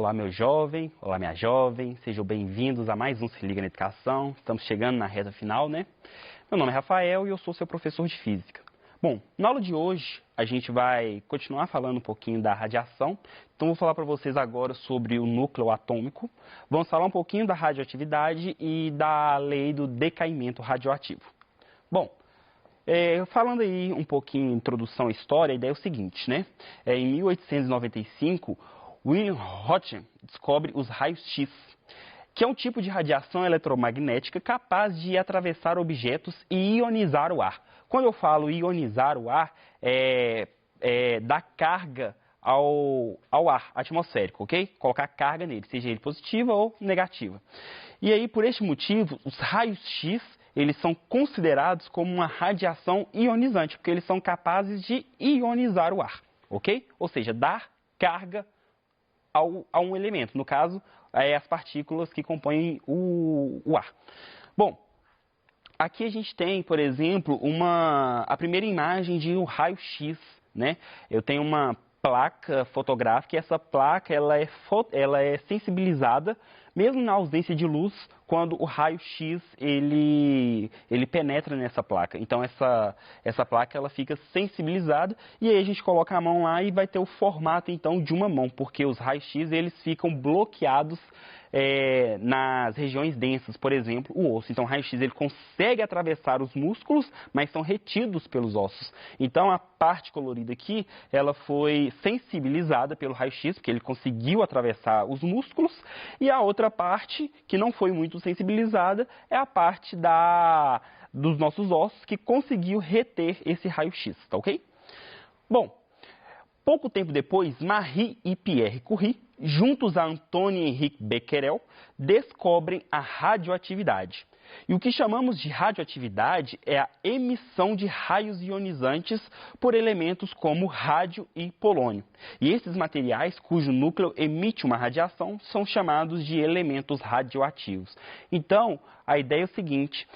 Olá, meu jovem, olá, minha jovem, sejam bem-vindos a mais um Se Liga na Educação. Estamos chegando na reta final, né? Meu nome é Rafael e eu sou seu professor de Física. Bom, na aula de hoje a gente vai continuar falando um pouquinho da radiação. Então vou falar para vocês agora sobre o núcleo atômico. Vamos falar um pouquinho da radioatividade e da lei do decaimento radioativo. Bom, falando aí um pouquinho em introdução à história, a ideia é o seguinte, né? Em 1895, William Röntgen descobre os raios-X, que é um tipo de radiação eletromagnética capaz de atravessar objetos e ionizar o ar. Quando eu falo ionizar o ar, dar carga ao ar atmosférico, ok? Colocar carga nele, seja ele positiva ou negativa. E aí, por este motivo, os raios-X, eles são considerados como uma radiação ionizante, porque eles são capazes de ionizar o ar, ok? Ou seja, dar carga a um elemento, no caso, as partículas que compõem o ar. Bom, aqui a gente tem, por exemplo, a primeira imagem de um raio-X, né? Eu tenho uma placa fotográfica e essa placa ela é sensibilizada, mesmo na ausência de luz, quando o raio-X ele penetra nessa placa. Então essa placa ela fica sensibilizada e aí a gente coloca a mão lá e vai ter o formato então de uma mão, porque os raios-X eles ficam bloqueados nas regiões densas, por exemplo, o osso. Então o raio-X ele consegue atravessar os músculos, mas são retidos pelos ossos. Então a parte colorida aqui, ela foi sensibilizada pelo raio-X, porque ele conseguiu atravessar os músculos, e a outra parte, que não foi muito sensibilizada, é a parte dos nossos ossos, que conseguiu reter esse raio-X, tá ok? Bom, pouco tempo depois, Marie e Pierre Curie, juntos a Antônio Henrique Becquerel, descobrem a radioatividade. E o que chamamos de radioatividade é a emissão de raios ionizantes por elementos como rádio e polônio. E esses materiais, cujo núcleo emite uma radiação, são chamados de elementos radioativos. Então, a ideia é o seguinte,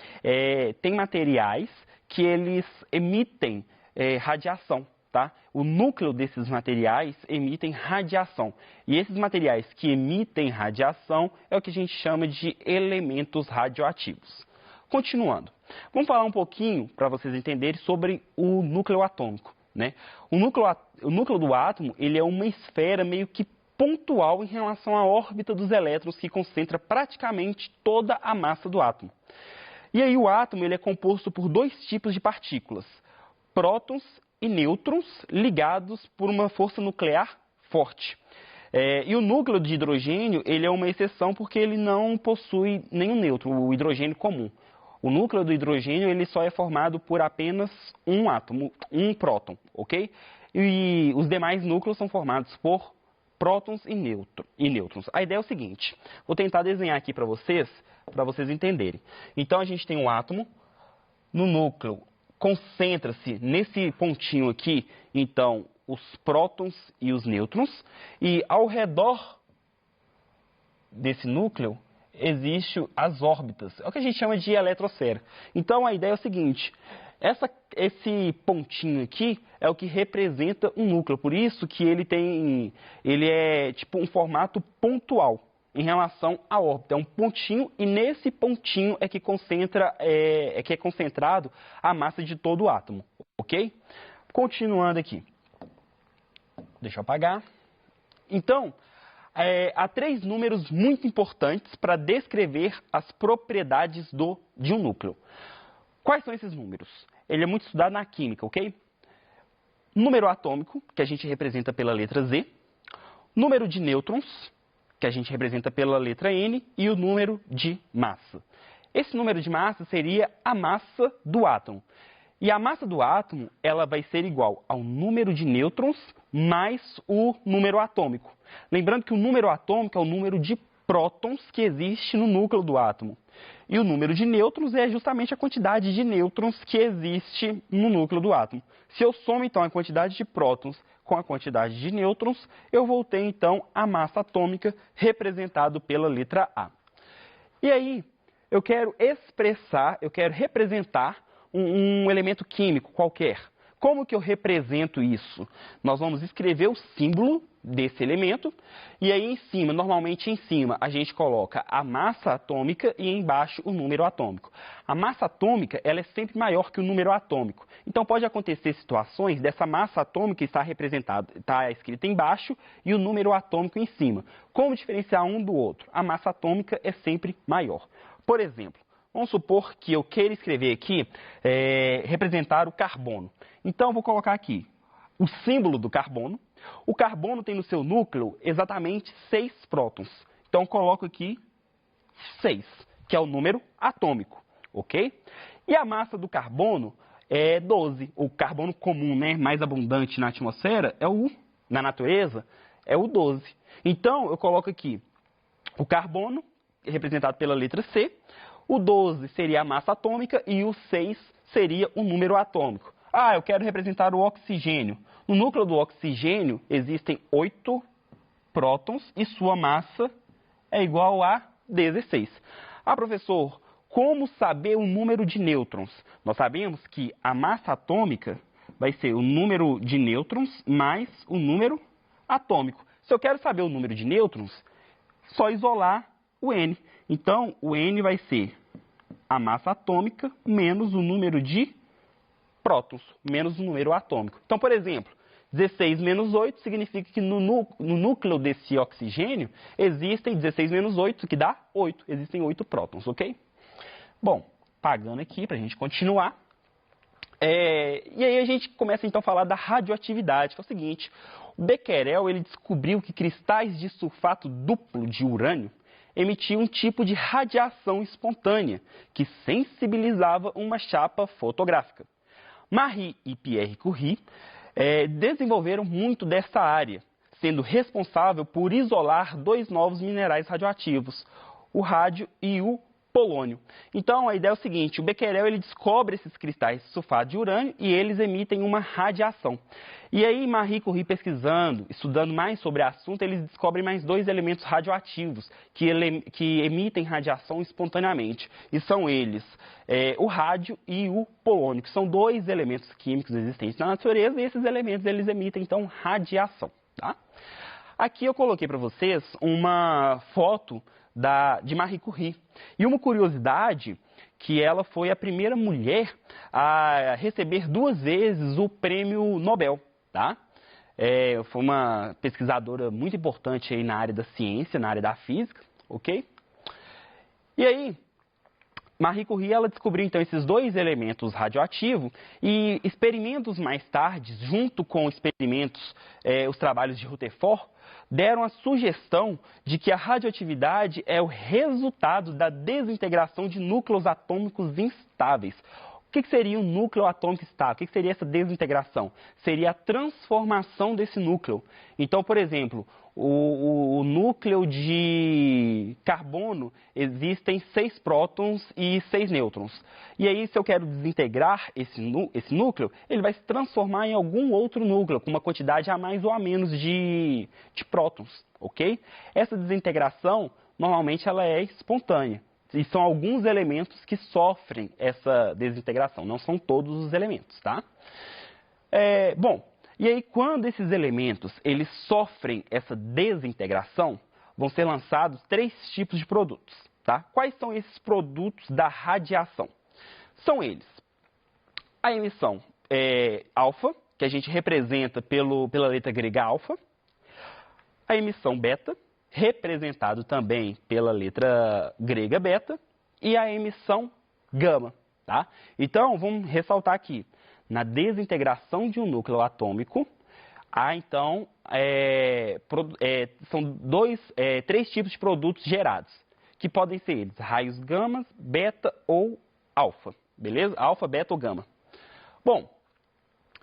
tem materiais que eles emitem radiação. Tá? O núcleo desses materiais emitem radiação. E esses materiais que emitem radiação é o que a gente chama de elementos radioativos. Continuando, vamos falar um pouquinho para vocês entenderem sobre o núcleo atômico, né? O núcleo do átomo ele é uma esfera meio que pontual em relação à órbita dos elétrons que concentra praticamente toda a massa do átomo. E aí o átomo ele é composto por dois tipos de partículas, prótons e nêutrons ligados por uma força nuclear forte. E o núcleo de hidrogênio ele é uma exceção porque ele não possui nenhum nêutron, o hidrogênio comum. O núcleo do hidrogênio ele só é formado por apenas um átomo, um próton, ok? E os demais núcleos são formados por prótons e nêutrons. A ideia é o seguinte, vou tentar desenhar aqui para vocês entenderem. Então a gente tem um átomo, no núcleo concentra-se nesse pontinho aqui, então, os prótons e os nêutrons, e ao redor desse núcleo existem as órbitas, é o que a gente chama de eletrosfera. Então, a ideia é o seguinte, esse pontinho aqui é o que representa um núcleo, por isso que ele é tipo um formato pontual em relação à órbita, é um pontinho e nesse pontinho é que é concentrado a massa de todo o átomo, ok? Continuando aqui, deixa eu apagar. Então, há três números muito importantes para descrever as propriedades de um núcleo. Quais são esses números? Ele é muito estudado na química, ok? Número atômico, que a gente representa pela letra Z, número de nêutrons, que a gente representa pela letra N, e o número de massa. Esse número de massa seria a massa do átomo. E a massa do átomo ela vai ser igual ao número de nêutrons mais o número atômico. Lembrando que o número atômico é o número de prótons que existe no núcleo do átomo. E o número de nêutrons é justamente a quantidade de nêutrons que existe no núcleo do átomo. Se eu somo, então, a quantidade de prótons com a quantidade de nêutrons, eu vou ter, então, a massa atômica representado pela letra A. E aí, eu quero representar um elemento químico qualquer. Como que eu represento isso? Nós vamos escrever o símbolo desse elemento e aí em cima, normalmente em cima, a gente coloca a massa atômica e embaixo o número atômico. A massa atômica, ela é sempre maior que o número atômico. Então pode acontecer situações dessa massa atômica estar representada, está escrita embaixo e o número atômico em cima. Como diferenciar um do outro? A massa atômica é sempre maior. Por exemplo, vamos supor que eu queira escrever aqui, representar o carbono. Então, eu vou colocar aqui o símbolo do carbono. O carbono tem no seu núcleo exatamente 6 prótons. Então, eu coloco aqui 6, que é o número atômico, ok? E a massa do carbono é 12. O carbono comum, né, mais abundante na atmosfera, na natureza, é o 12. Então, eu coloco aqui o carbono, representado pela letra C. O 12 seria a massa atômica e o 6 seria o número atômico. Ah, eu quero representar o oxigênio. No núcleo do oxigênio existem 8 prótons e sua massa é igual a 16. Ah, professor, como saber o número de nêutrons? Nós sabemos que a massa atômica vai ser o número de nêutrons mais o número atômico. Se eu quero saber o número de nêutrons, só isolar o N. Então, o N vai ser a massa atômica menos o número de prótons, menos o número atômico. Então, por exemplo, 16 menos 8 significa que no núcleo desse oxigênio existem 16 menos 8, que dá 8. Existem 8 prótons, ok? Bom, pagando aqui para a gente continuar. E aí a gente começa então a falar da radioatividade, que é o seguinte. O Becquerel ele descobriu que cristais de sulfato duplo de urânio emitiam um tipo de radiação espontânea que sensibilizava uma chapa fotográfica. Marie e Pierre Curie desenvolveram muito dessa área, sendo responsável por isolar 2 novos minerais radioativos, o rádio e o polônio. Então, a ideia é o seguinte, o Becquerel ele descobre esses cristais de sulfato de urânio e eles emitem uma radiação. E aí, Marie Curie pesquisando, estudando mais sobre o assunto, eles descobrem mais 2 elementos radioativos que emitem radiação espontaneamente. E são eles, o rádio e o polônio, que são 2 elementos químicos existentes na natureza e esses elementos eles emitem, então, radiação. Tá? Aqui eu coloquei para vocês uma foto de Marie Curie. E uma curiosidade, que ela foi a primeira mulher a receber 2 vezes o prêmio Nobel, tá? Foi uma pesquisadora muito importante aí na área da ciência, na área da física, ok? E aí, Marie Curie ela descobriu então esses 2 elementos radioativos e experimentos mais tarde, junto com experimentos, os trabalhos de Rutherford, deram a sugestão de que a radioatividade é o resultado da desintegração de núcleos atômicos instáveis. O que seria um núcleo atômico estável? O que seria essa desintegração? Seria a transformação desse núcleo. Então, por exemplo, o núcleo de carbono existem 6 prótons e 6 nêutrons. E aí, se eu quero desintegrar esse núcleo, ele vai se transformar em algum outro núcleo, com uma quantidade a mais ou a menos de prótons, ok? Essa desintegração, normalmente, ela é espontânea. E são alguns elementos que sofrem essa desintegração, não são todos os elementos, tá? Bom, e aí quando esses elementos eles sofrem essa desintegração, vão ser lançados 3 tipos de produtos, tá? Quais são esses produtos da radiação? São eles, a emissão alfa, que a gente representa pela letra grega alfa, a emissão beta, representado também pela letra grega beta, e a emissão gama, tá? Então, vamos ressaltar aqui, na desintegração de um núcleo atômico, há então, são 3 tipos de produtos gerados, que podem ser eles, raios gama, beta ou alfa, beleza? Alfa, beta ou gama. Bom,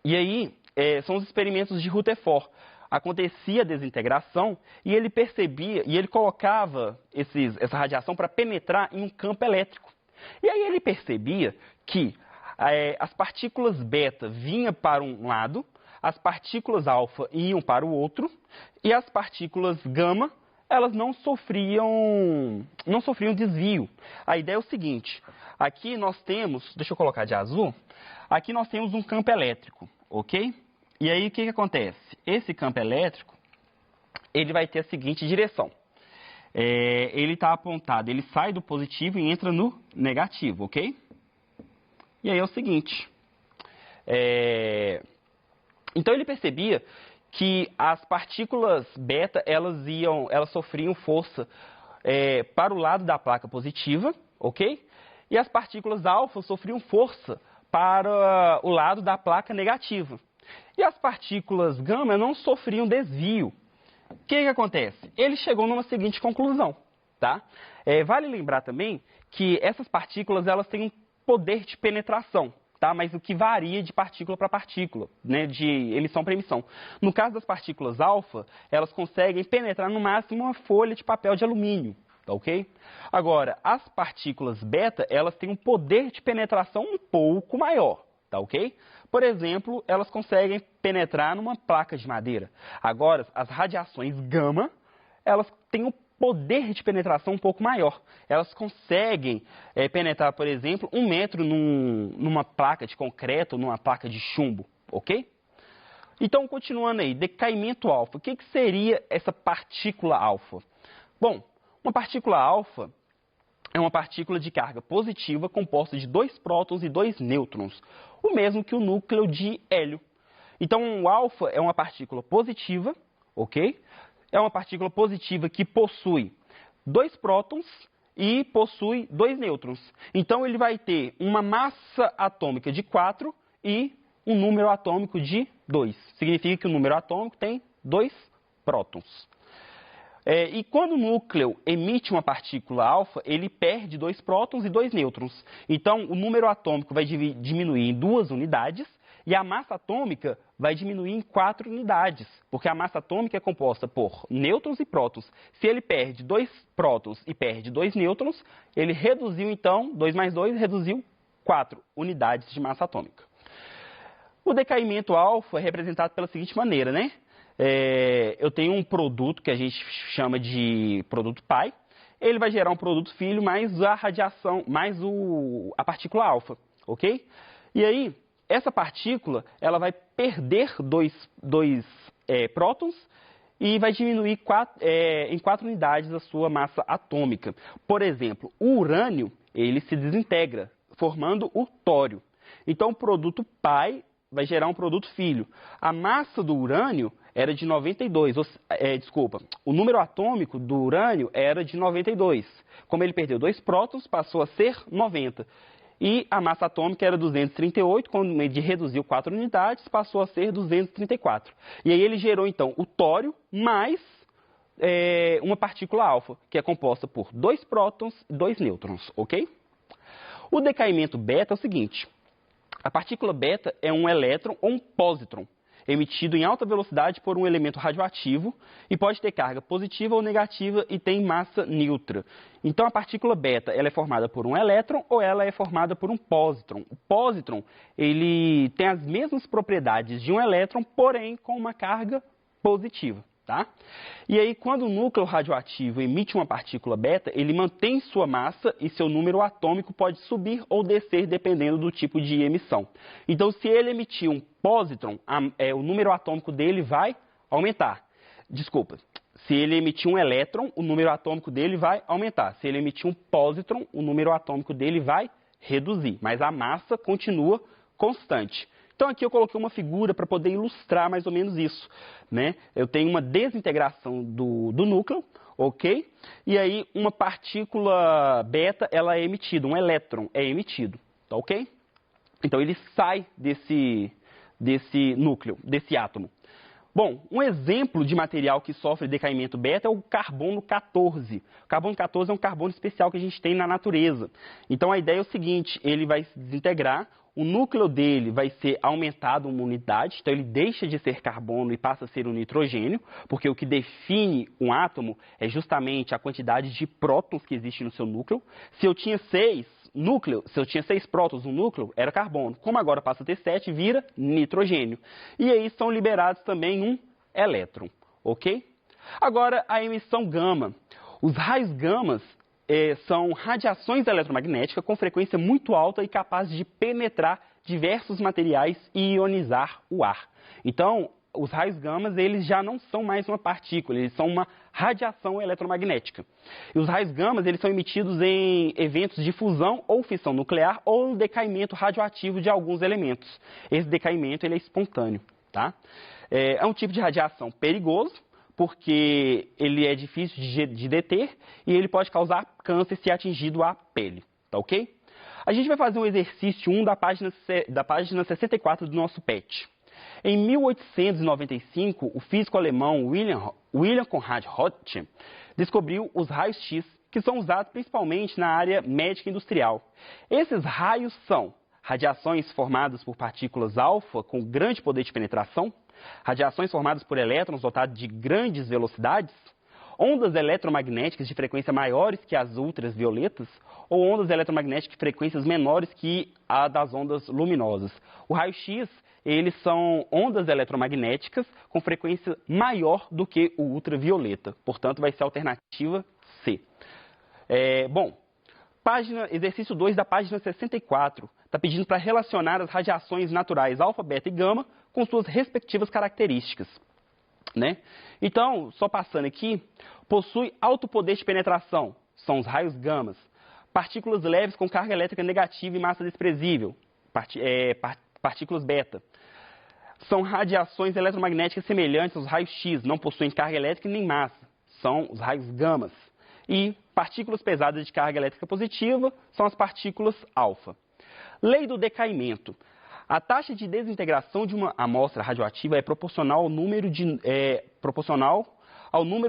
e aí são os experimentos de Rutherford. Acontecia a desintegração e ele percebia, e ele colocava essa radiação para penetrar em um campo elétrico. E aí ele percebia que as partículas beta vinham para um lado, as partículas alfa iam para o outro, e as partículas gama, elas não sofriam desvio. A ideia é o seguinte, aqui nós temos, deixa eu colocar de azul, aqui nós temos um campo elétrico. ok? E aí o que acontece? Esse campo elétrico, ele vai ter a seguinte direção. Ele está apontado, ele sai do positivo e entra no negativo, ok? E aí é o seguinte, então ele percebia que as partículas beta, elas sofriam força para o lado da placa positiva, ok? E as partículas alfa sofriam força para o lado da placa negativa. E as partículas gama não sofriam desvio. O que acontece? Ele chegou numa seguinte conclusão, tá? Vale lembrar também que essas partículas elas têm um poder de penetração, tá? Mas o que varia de partícula para partícula, né? De emissão para emissão. No caso das partículas alfa, elas conseguem penetrar no máximo uma folha de papel de alumínio, tá ok? Agora, as partículas beta, elas têm um poder de penetração um pouco maior, tá ok? Por exemplo, elas conseguem penetrar numa placa de madeira. Agora, as radiações gama, elas têm um poder de penetração um pouco maior. Elas conseguem penetrar, por exemplo, 1 metro numa placa de concreto, numa placa de chumbo, ok? Então, continuando aí, decaimento alfa. O que seria essa partícula alfa? Bom, uma partícula alfa é uma partícula de carga positiva composta de 2 prótons e 2 nêutrons, o mesmo que o núcleo de hélio. Então, o alfa é uma partícula positiva, ok? É uma partícula positiva que possui 2 prótons e possui 2 nêutrons. Então, ele vai ter uma massa atômica de 4 e um número atômico de 2. Significa que o número atômico tem 2 prótons. E quando o núcleo emite uma partícula alfa, ele perde 2 prótons e 2 nêutrons. Então, o número atômico vai diminuir em 2 unidades e a massa atômica vai diminuir em 4 unidades, porque a massa atômica é composta por nêutrons e prótons. Se ele perde 2 prótons e perde 2 nêutrons, ele reduziu, então, 2 mais 2, reduziu 4 unidades de massa atômica. O decaimento alfa é representado pela seguinte maneira, né? Eu tenho um produto que a gente chama de produto pai, ele vai gerar um produto filho mais a radiação, mais a partícula alfa, ok? E aí, essa partícula, ela vai perder 2 prótons e vai diminuir em 4 unidades a sua massa atômica. Por exemplo, o urânio, ele se desintegra, formando o tório. Então, o produto pai vai gerar um produto filho. A massa do urânio era de 92, o número atômico do urânio era de 92. Como ele perdeu 2 prótons, passou a ser 90. E a massa atômica era 238, quando ele reduziu 4 unidades, passou a ser 234. E aí ele gerou, então, o tório mais uma partícula alfa, que é composta por 2 prótons e 2 nêutrons, ok? O decaimento beta é o seguinte: a partícula beta é um elétron ou um pósitron, emitido em alta velocidade por um elemento radioativo e pode ter carga positiva ou negativa e tem massa neutra. Então, a partícula beta ela é formada por um elétron ou ela é formada por um pósitron. O pósitron ele tem as mesmas propriedades de um elétron, porém com uma carga positiva. Tá? E aí, quando o núcleo radioativo emite uma partícula beta, ele mantém sua massa e seu número atômico pode subir ou descer dependendo do tipo de emissão. Então, se ele emitir um pósitron, o número atômico dele vai aumentar. Desculpa, se ele emitir um elétron, o número atômico dele vai aumentar. Se ele emitir um pósitron, o número atômico dele vai reduzir, mas a massa continua constante. Então, aqui eu coloquei uma figura para poder ilustrar mais ou menos isso, né? Eu tenho uma desintegração do núcleo, ok? E aí, uma partícula beta, ela é emitida, um elétron é emitido, tá ok? Então, ele sai desse núcleo, desse átomo. Bom, um exemplo de material que sofre decaimento beta é o carbono 14. O carbono 14 é um carbono especial que a gente tem na natureza. Então, a ideia é o seguinte: ele vai se desintegrar, o núcleo dele vai ser aumentado uma unidade, então ele deixa de ser carbono e passa a ser um nitrogênio, porque o que define um átomo é justamente a quantidade de prótons que existe no seu núcleo. Se eu tinha 6 prótons no núcleo, era carbono. Como agora passa a ter 7, vira nitrogênio. E aí são liberados também um elétron, ok? Agora, a emissão gama. Os raios gamas são radiações eletromagnéticas com frequência muito alta e capazes de penetrar diversos materiais e ionizar o ar. Então, os raios gamas, eles já não são mais uma partícula, eles são uma radiação eletromagnética. E os raios gamas, eles são emitidos em eventos de fusão ou fissão nuclear ou decaimento radioativo de alguns elementos. Esse decaimento, ele é espontâneo, tá? É um tipo de radiação perigoso, porque ele é difícil de deter e ele pode causar câncer se atingido a pele, tá ok? A gente vai fazer um exercício 1 da página 64 do nosso PET. Em 1895, o físico alemão Wilhelm Conrad Roentgen descobriu os raios X, que são usados principalmente na área médica e industrial. Esses raios são radiações formadas por partículas alfa com grande poder de penetração, radiações formadas por elétrons dotados de grandes velocidades, ondas eletromagnéticas de frequência maiores que as ultravioletas ou ondas eletromagnéticas de frequências menores que a das ondas luminosas. O raio-x, eles são ondas eletromagnéticas com frequência maior do que o ultravioleta. Portanto, vai ser a alternativa C. Exercício 2 da página 64. Está pedindo para relacionar as radiações naturais alfa, beta e gama com suas respectivas características, né? Então, só passando aqui, possui alto poder de penetração, são os raios gamas. Partículas leves com carga elétrica negativa e massa desprezível, partículas beta. São radiações eletromagnéticas semelhantes aos raios X, não possuem carga elétrica nem massa, são os raios gamas. E partículas pesadas de carga elétrica positiva são as partículas alfa. Lei do decaimento. A taxa de desintegração de uma amostra radioativa é proporcional ao número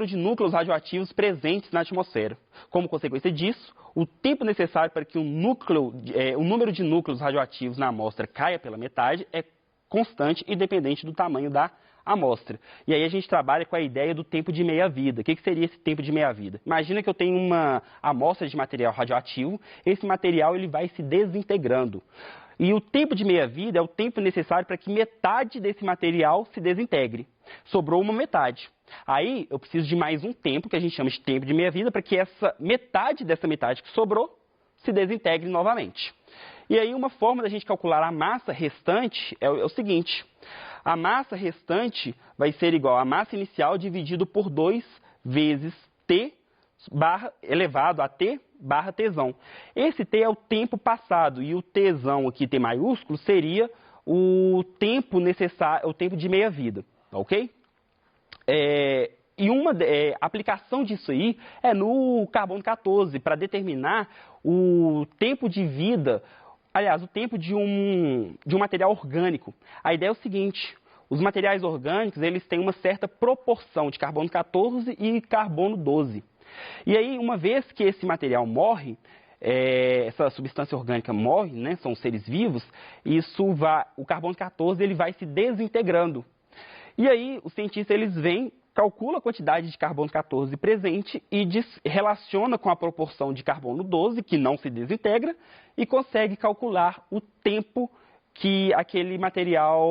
de núcleos radioativos presentes na atmosfera. Como consequência disso, o tempo necessário para que o número de núcleos radioativos na amostra caia pela metade é constante e dependente do tamanho da amostra. E aí a gente trabalha com a ideia do tempo de meia-vida. O que seria esse tempo de meia-vida? Imagina que eu tenho uma amostra de material radioativo, esse material ele vai se desintegrando. E o tempo de meia-vida é o tempo necessário para que metade desse material se desintegre. Sobrou uma metade. Aí eu preciso de mais um tempo, que a gente chama de tempo de meia-vida, para que essa metade dessa metade que sobrou se desintegre novamente. E aí uma forma da gente calcular a massa restante é o seguinte: a massa restante vai ser igual à massa inicial dividido por 2 vezes T elevado a T barra Tzão. Esse T é o tempo passado e o Tzão aqui, T maiúsculo, seria o tempo necessário, o tempo de meia-vida, ok? E uma aplicação disso aí é no carbono 14, para determinar o tempo de vida, aliás, o tempo de um material orgânico. A ideia é o seguinte: os materiais orgânicos, eles têm uma certa proporção de carbono 14 e carbono 12. E aí, uma vez que esse material morre, essa substância orgânica morre, né, são seres vivos, o carbono 14 ele vai se desintegrando. E aí, os cientistas eles calculam a quantidade de carbono 14 presente e relaciona com a proporção de carbono 12, que não se desintegra, e consegue calcular o tempo que aquele material,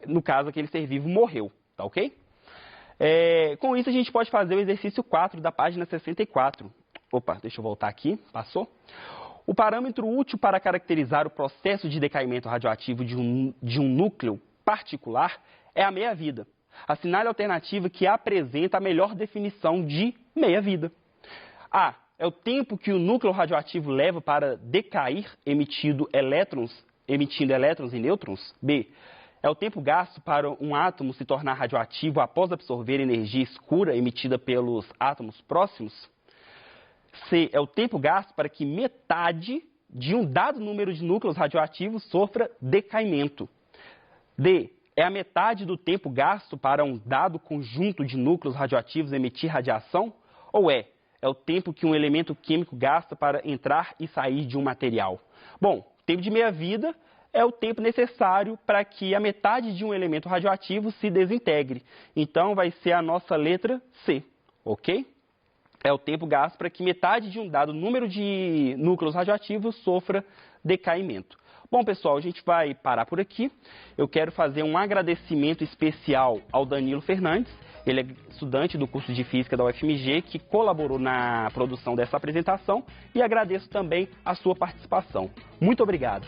no caso, aquele ser vivo, morreu, tá ok? Com isso, a gente pode fazer o exercício 4 da página 64. Opa, deixa eu voltar aqui, passou. O parâmetro útil para caracterizar o processo de decaimento radioativo de um núcleo particular é a meia-vida. Assinale a alternativa que apresenta a melhor definição de meia-vida. A. É o tempo que o núcleo radioativo leva para decair emitindo elétrons e nêutrons. B. É o tempo gasto para um átomo se tornar radioativo após absorver energia escura emitida pelos átomos próximos. C. É o tempo gasto para que metade de um dado número de núcleos radioativos sofra decaimento. D. É a metade do tempo gasto para um dado conjunto de núcleos radioativos emitir radiação? Ou é o tempo que um elemento químico gasta para entrar e sair de um material? Bom, o tempo de meia-vida é o tempo necessário para que a metade de um elemento radioativo se desintegre. Então, vai ser a nossa letra C, ok? É o tempo gasto para que metade de um dado número de núcleos radioativos sofra decaimento. Bom, pessoal, a gente vai parar por aqui. Eu quero fazer um agradecimento especial ao Danilo Fernandes. Ele é estudante do curso de Física da UFMG, que colaborou na produção dessa apresentação. E agradeço também a sua participação. Muito obrigado.